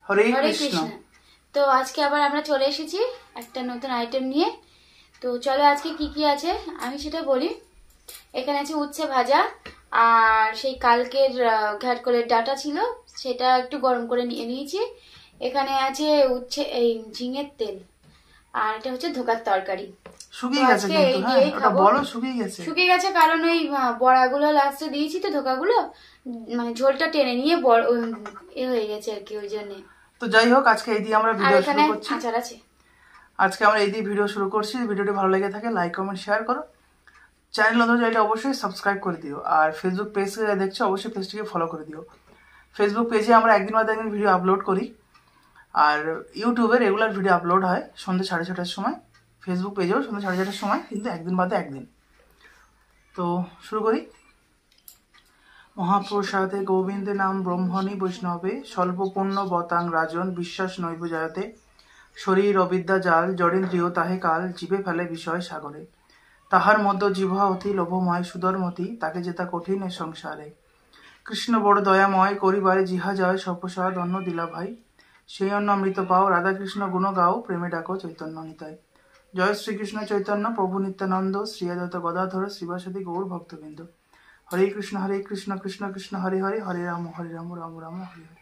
হরে হরে কৃষ্ণ। কৃষ্ণ। তো আজকে আবার আমরা চলে এসেছি একটা নতুন আইটেম নিয়ে। তো চলো আজকে কি কি আছে আমি সেটা বলি। এখানে আছে উচ্ছে ভাজা, আর সেই কালকের ঘাটকলের ডাটা ছিল সেটা একটু গরম করে নিয়ে নিয়েছি। এখানে আছে উচ্ছে এই ঝিঙের তেল, আর এটা হচ্ছে ধোকার তরকারি। শুকিয়ে গেছে আজকে কিন্তু, এই হ্যাঁ দিয়েই ওটা খাবো। বলো, শুকিয়ে গেছে। শুকিয়ে গেছে কারণ ওই বড়াগুলো লাস্টে দিয়েছি তো, ধোকাগুলো মানে ঝোলটা টেনে নিয়ে বড় এ হয়ে গেছে আর কি, ওই জন্যে। তো যাই হোক, আজকে এই দিয়ে আমরা আর ভিডিও এখানে শুরু করছি। আচার আছে। আজকে আমরা এই দিয়ে ভিডিও শুরু করছি। ভিডিওটি ভালো লেগে থাকে লাইক কমেন্ট শেয়ার করো। চ্যানেল নতুন চাইলে অবশ্যই সাবস্ক্রাইব করে দিও। আর ফেসবুক পেজ থেকে দেখছো অবশ্যই পেজটিকে ফলো করে দিও। ফেসবুক পেজে আমরা একদিন বাদে একদিন ভিডিও আপলোড করি, আর ইউটিউবে রেগুলার ভিডিও আপলোড হয় সন্ধ্যে 6:30টার সময়। ফেসবুক পেজেও সন্ধ্যে 6:30টার সময়, কিন্তু একদিন বাদে একদিন। তো শুরু করি। মহাপ্রসাদে গোবিন্দে নাম ব্রহ্মণী বৈষ্ণবে স্বল্প পুণ্য বতাং রাজন বিশ্বাস নৈব জায়তে শরীর অবিদ্যা জাল জড়েন্দ্রিয় তাহে কাল জীবে ফেলে বিষয় সাগরে তাহার মধ্য জিহ্বা অতি লোভময় সুদর্মতি তাকে যেতা কঠিন এ সংসারে কৃষ্ণ বড় দয়াময় করিবারে জিহা যায় সপ্রসাদ অন্ন দিলা ভাই সেই অন্ন অমৃত পাও রাধাকৃষ্ণ গুণ গাও প্রেমে ডাকো চৈতন্য নিতাই জয় শ্রীকৃষ্ণ চৈতন্য প্রভু নিত্যানন্দ শ্রী অদ্বৈত গদাধর শ্রীবাসদী গৌর ভক্তবৃন্দ। হরে কৃষ্ণ কৃষ্ণ কৃষ্ণ হরে হরে হরে রাম রাম রাম হরে হরে।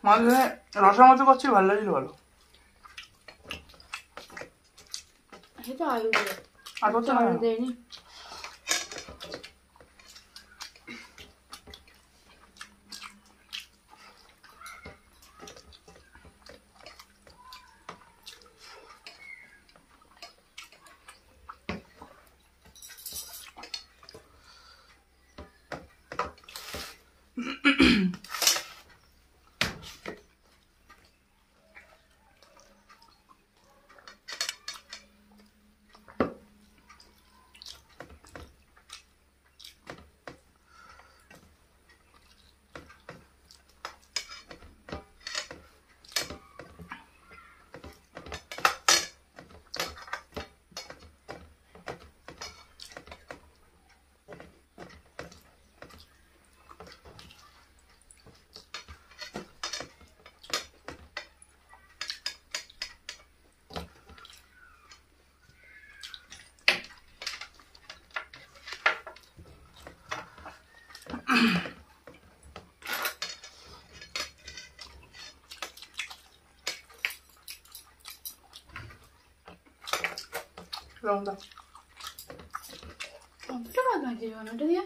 মাঝে রসের মতো করছি, ভালো লাগছিল বলো। সেটা আলু দিয়ে আর করতে আলু না দেয়নি। লঙ্কা কতটা ভাত ভাজি ওটা দিয়ে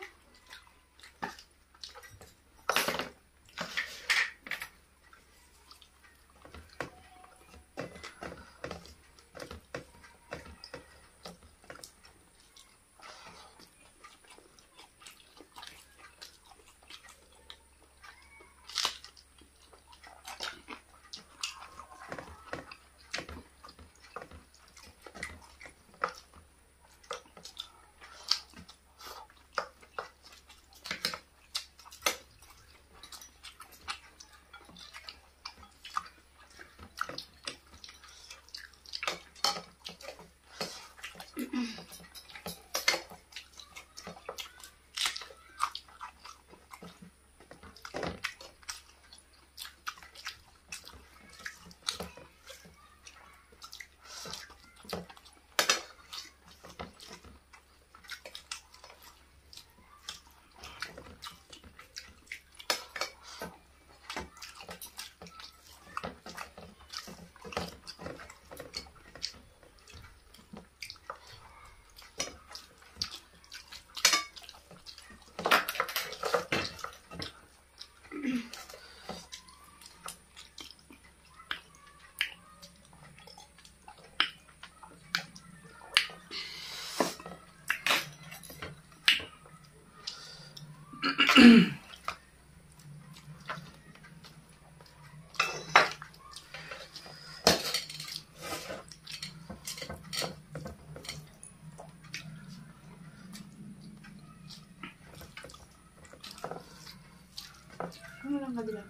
শুকনো লঙ্কা দিলাম।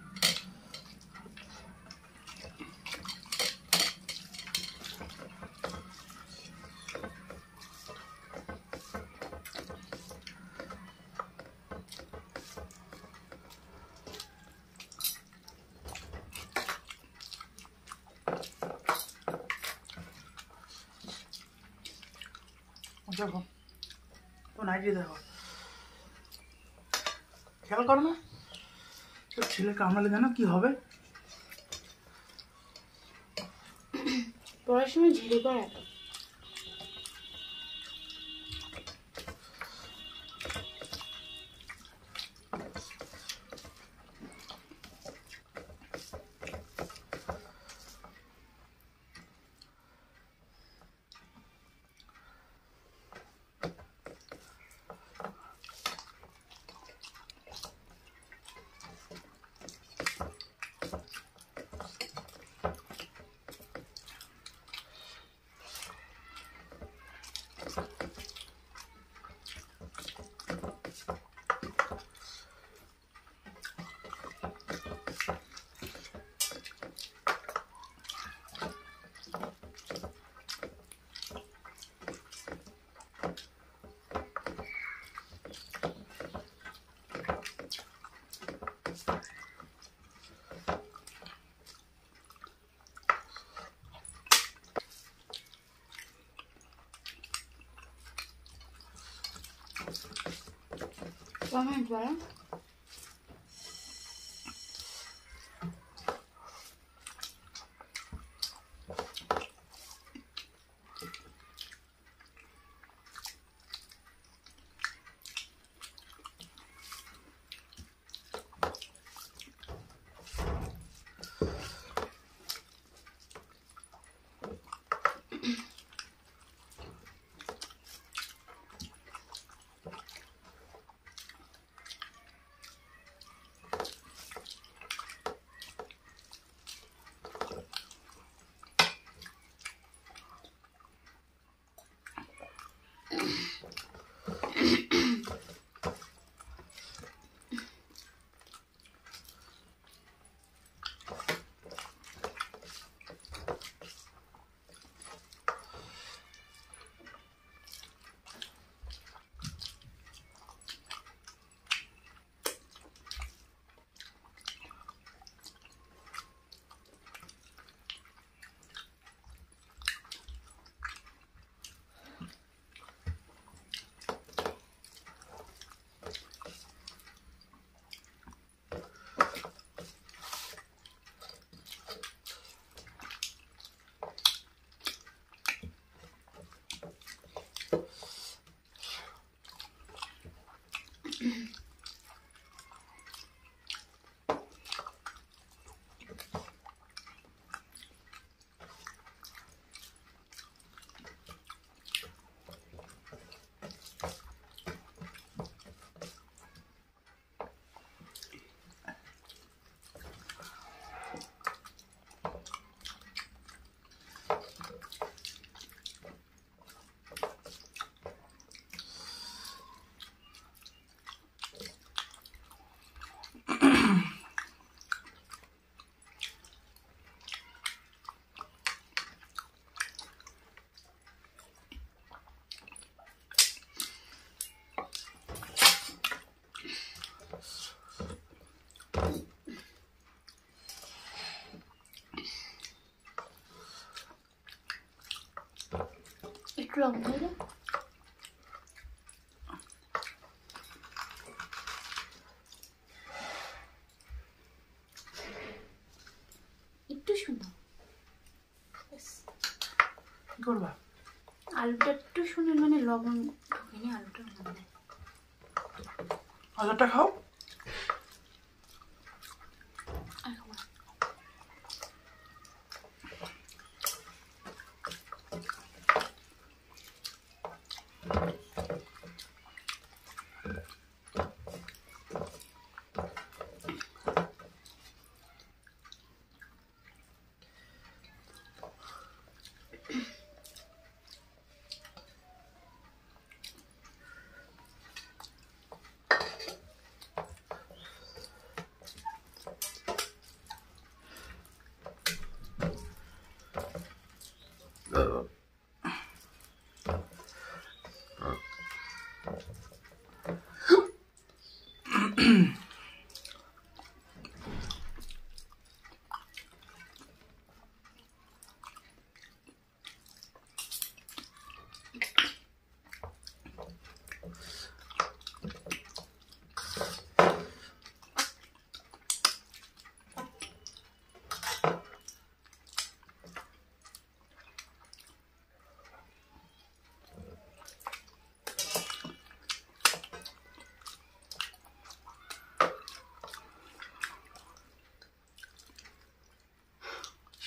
দেখো তো নাইটি দেখো, খেয়াল করো না তো ছেলে কামড়ালে জানো কি হবে? পড়ার সময় ঝেড়ে পড়া। কমেন্ট বলো। একটু লবণ দিয়ে দাও। একটু শুনো, কি করবা? আলুটা একটু শুনে মানে লবণ ঢুকেনি আলুটার মধ্যে। আলুটা খাও। আর খাবো না।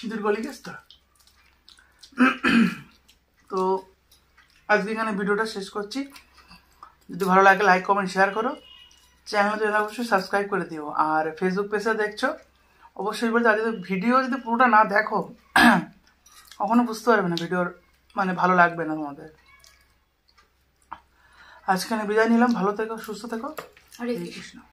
সিঁদুর গলি গেছ তো। তো আজকে এখানে ভিডিওটা শেষ করছি। যদি ভালো লাগে লাইক কমেন্ট শেয়ার করো, চ্যানেলটা অবশ্যই সাবস্ক্রাইব করে দিও। আর ফেসবুক পেজে দেখছো অবশ্যই বলতে, আর যদি ভিডিও যদি পুরোটা না দেখো কখনো বুঝতে পারবে না ভিডিওর মানে ভালো লাগবে না তোমাদের। আজকে বিদায় নিলাম, ভালো থেকো, সুস্থ থেকো, হরে হরে কৃষ্ণ। কৃষ্ণ।